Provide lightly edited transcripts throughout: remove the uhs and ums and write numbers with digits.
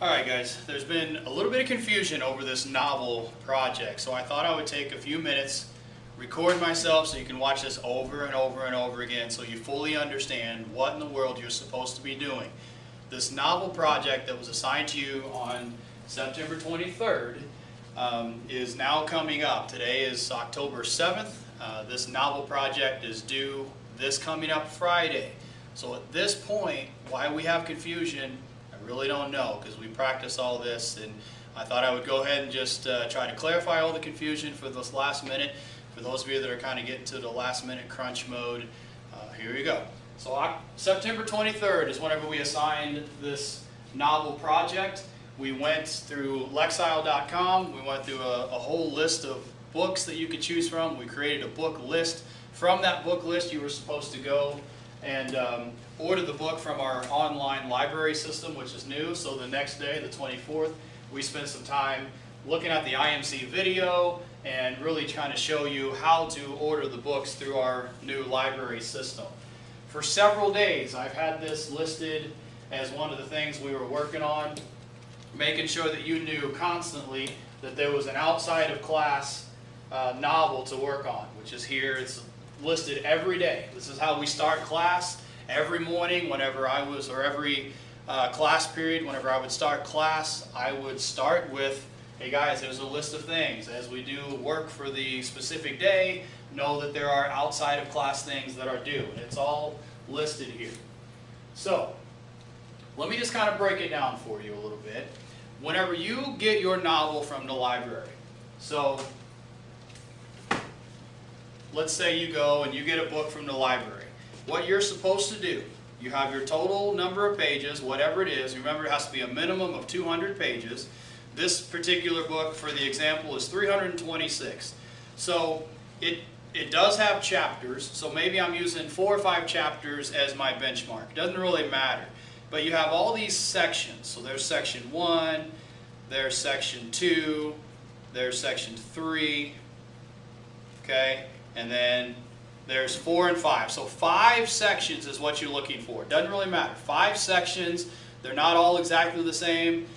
Alright guys, there's been a little bit of confusion over this novel project, so I thought I would take a few minutes, record myself so you can watch this over and over and over again so you fully understand what in the world you're supposed to be doing. This novel project that was assigned to you on September 23rd is now coming up. Today is October 7th. This novel project is due this coming up Friday. So at this point, why we have confusion, I really don't know, because we practice all this, and I thought I would go ahead and just try to clarify all the confusion for this last minute. For those of you that are kind of getting to the last minute crunch mode, here you go. So September 23rd is whenever we assigned this novel project. We went through Lexile.com, we went through a whole list of books that you could choose from. We created a book list. From that book list you were supposed to go and order the book from our online library system, which is new. So the next day, the 24th, we spent some time looking at the IMC video and really trying to show you how to order the books through our new library system. For several days I've had this listed as one of the things we were working on, making sure that you knew constantly that there was an outside of class novel to work on, which is here. It's listed every day. This is how we start class every morning whenever I was, or every class period whenever I would start class. I would start with, hey guys, there's a list of things. As we do work for the specific day, know that there are outside of class things that are due. It's all listed here. So let me just kind of break it down for you a little bit. Whenever you get your novel from the library, so let's say you go and you get a book from the library. What you're supposed to do, you have your total number of pages, whatever it is. Remember, it has to be a minimum of 200 pages. This particular book, for the example, is 326. So it does have chapters, so maybe I'm using 4 or 5 chapters as my benchmark. It doesn't really matter. But you have all these sections. So there's section 1, there's section 2, there's section 3, okay? And then there's 4 and 5. So 5 sections is what you're looking for. It doesn't really matter. 5 sections. They're not all exactly the same.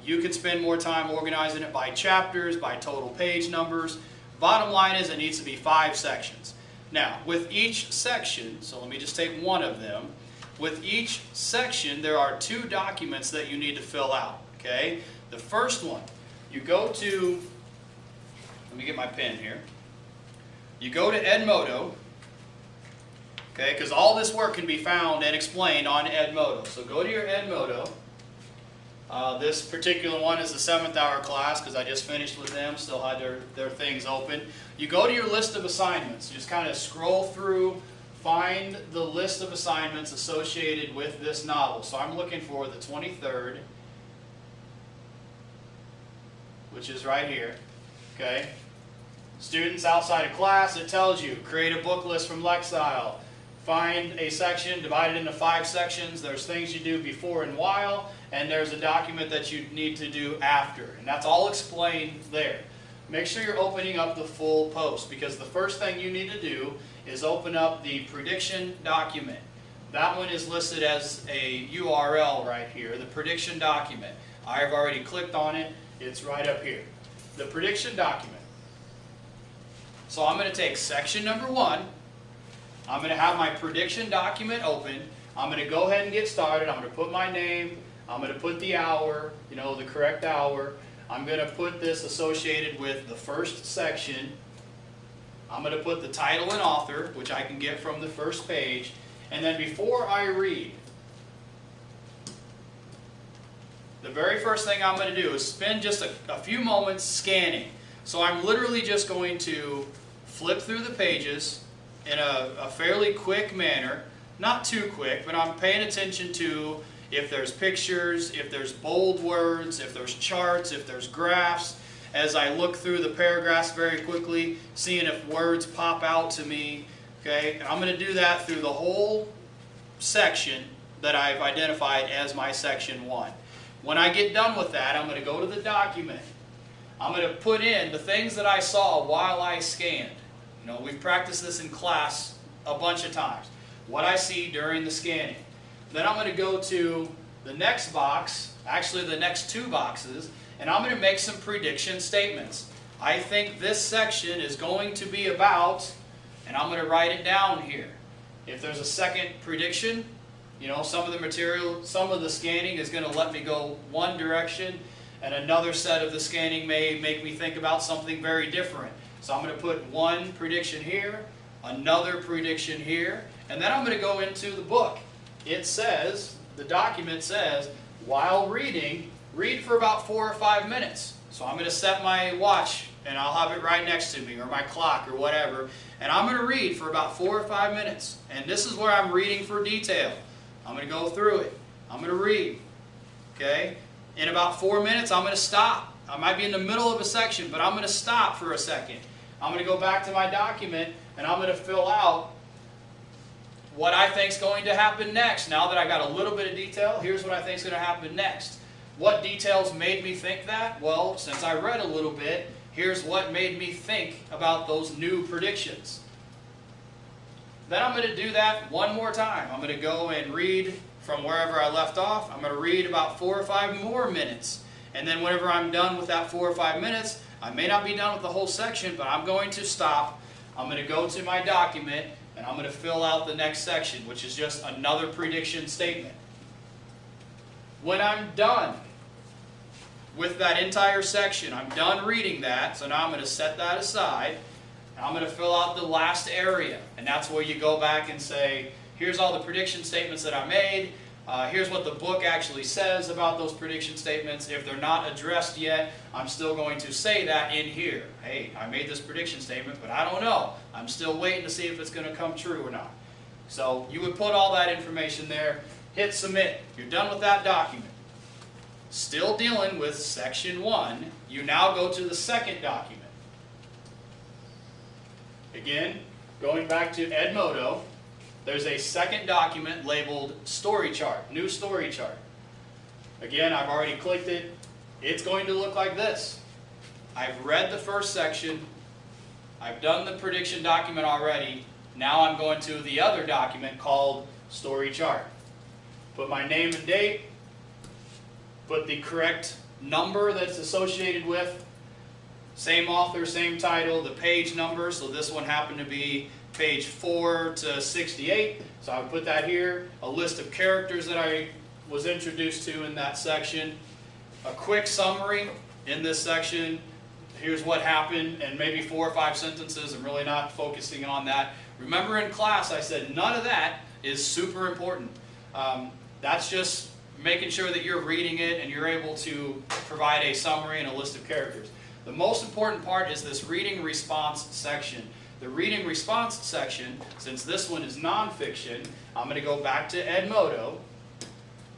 You can spend more time organizing it by chapters, by total page numbers. Bottom line is it needs to be 5 sections. Now, with each section, so let me just take one of them. With each section, there are 2 documents that you need to fill out. Okay? The first one, you go to, let me get my pen here. You go to Edmodo, okay, because all this work can be found and explained on Edmodo. So go to your Edmodo. This particular one is the 7th hour class because I just finished with them, still had their things open. You go to your list of assignments, just kind of scroll through, find the list of assignments associated with this novel. So I'm looking for the 23rd, which is right here, okay. Students outside of class, it tells you, create a book list from Lexile. Find a section, divide it into 5 sections. There's things you do before and while, and there's a document that you need to do after. And that's all explained there. Make sure you're opening up the full post, because the first thing you need to do is open up the prediction document. That one is listed as a URL right here, the prediction document. I've already clicked on it. It's right up here. The prediction document. So I'm going to take section number 1. I'm going to have my prediction document open. I'm going to go ahead and get started. I'm going to put my name. I'm going to put the hour, the correct hour. I'm going to put this associated with the first section. I'm going to put the title and author, which I can get from the first page. And then before I read, the very first thing I'm going to do is spend just a few moments scanning. So I'm literally just going to flip through the pages in a fairly quick manner. Not too quick, but I'm paying attention to if there's pictures, if there's bold words, if there's charts, if there's graphs. As I look through the paragraphs very quickly, seeing if words pop out to me. Okay, and I'm going to do that through the whole section that I've identified as my section 1. When I get done with that, I'm going to go to the document. I'm going to put in the things that I saw while I scanned. We've practiced this in class a bunch of times. What I see during the scanning. Then I'm going to go to the next box, actually the next two boxes, and I'm going to make some prediction statements. I think this section is going to be about, and I'm going to write it down here. If there's a second prediction, you know, some of the material, some of the scanning is going to let me go one direction, and another set of the scanning may make me think about something very different. So I'm going to put one prediction here, another prediction here, and then I'm going to go into the book. It says, the document says, while reading, read for about 4 or 5 minutes. So I'm going to set my watch, and I'll have it right next to me, or my clock, or whatever, and I'm going to read for about 4 or 5 minutes. And this is where I'm reading for detail. I'm going to go through it. I'm going to read. Okay? In about 4 minutes, I'm going to stop. I might be in the middle of a section, but I'm going to stop for a second. I'm going to go back to my document, and I'm going to fill out what I think is going to happen next. Now that I got a little bit of detail, here's what I think is going to happen next. What details made me think that? Well, since I read a little bit, here's what made me think about those new predictions. Then I'm going to do that one more time. I'm going to go and read from wherever I left off. I'm going to read about 4 or 5 more minutes. And then whenever I'm done with that 4 or 5 minutes, I may not be done with the whole section, but I'm going to stop. I'm going to go to my document, and I'm going to fill out the next section, which is just another prediction statement. When I'm done with that entire section, I'm done reading that, so now I'm going to set that aside. I'm going to fill out the last area, and that's where you go back and say, here's all the prediction statements that I made, here's what the book actually says about those prediction statements. If they're not addressed yet, I'm still going to say that in here. Hey, I made this prediction statement, but I don't know. I'm still waiting to see if it's going to come true or not. So you would put all that information there, hit submit. You're done with that document. Still dealing with section 1, you now go to the second document. Again, going back to Edmodo, there's a second document labeled Story Chart, New Story Chart. Again, I've already clicked it. It's going to look like this. I've read the first section. I've done the prediction document already. Now I'm going to the other document called Story Chart. Put my name and date. Put the correct number that's associated with. Same author, same title, the page number. So this one happened to be page 4 to 68. So I would put that here. A list of characters that I was introduced to in that section. A quick summary in this section. Here's what happened, and maybe 4 or 5 sentences. I'm really not focusing on that. Remember in class I said none of that is super important. That's just making sure that you're reading it and you're able to provide a summary and a list of characters. The most important part is this reading response section. The reading response section, since this one is nonfiction, I'm going to go back to Edmodo.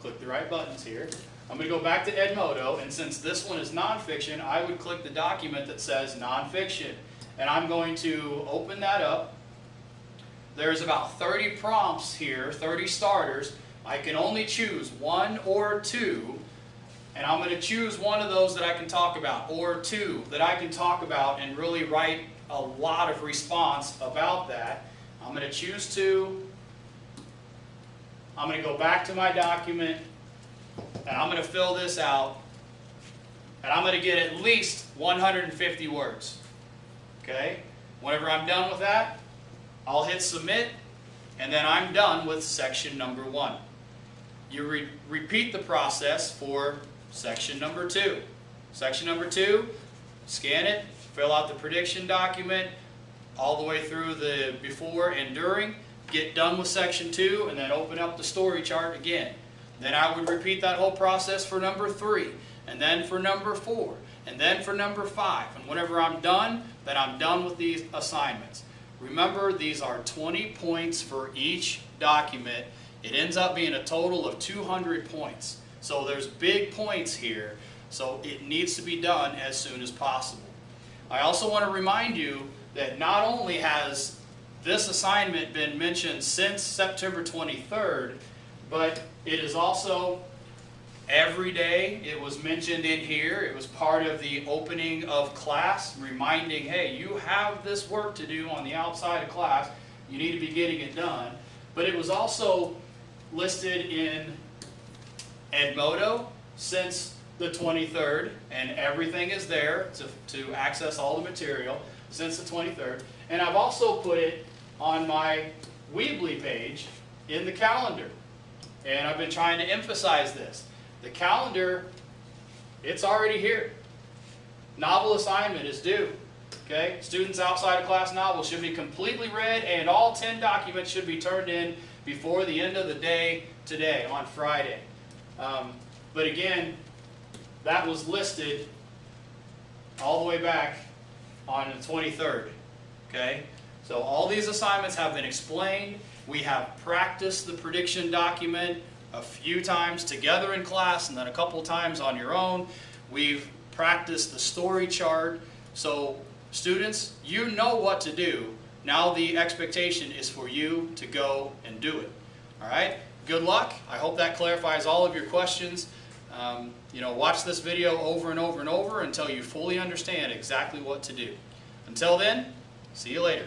Click the right buttons here. I'm going to go back to Edmodo, and since this one is nonfiction, I would click the document that says nonfiction. And I'm going to open that up. There's about 30 prompts here, 30 starters. I can only choose 1 or 2. And I'm going to choose one of those that I can talk about, or 2 that I can talk about and really write a lot of response about that. I'm going to choose 2. I'm going to go back to my document, and I'm going to fill this out, and I'm going to get at least 150 words. Okay? Whenever I'm done with that, I'll hit submit, and then I'm done with section number 1. You repeat the process for section number 2. Section number 2, scan it, fill out the prediction document, all the way through the before and during, get done with section 2, and then open up the story chart again. Then I would repeat that whole process for number 3, and then for number 4, and then for number 5. And whenever I'm done, then I'm done with these assignments. Remember, these are 20 points for each document. It ends up being a total of 200 points. So there's big points here, so it needs to be done as soon as possible. I also want to remind you that not only has this assignment been mentioned since September 23rd, but it is also every day. It was mentioned in here. It was part of the opening of class, reminding, hey, you have this work to do on the outside of class. You need to be getting it done. But it was also listed in Edmodo since the 23rd, and everything is there to access all the material since the 23rd. And I've also put it on my Weebly page in the calendar. And I've been trying to emphasize this. The calendar, it's already here. Novel assignment is due. Okay? Students outside of class novels should be completely read, and all 10 documents should be turned in before the end of the day today, on Friday. But again, that was listed all the way back on the 23rd. Okay? So all these assignments have been explained. We have practiced the prediction document a few times together in class and then a couple times on your own. We've practiced the story chart. So students, you know what to do. Now the expectation is for you to go and do it. All right? Good luck. I hope that clarifies all of your questions. Watch this video over and over and over until you fully understand exactly what to do. Until then, see you later.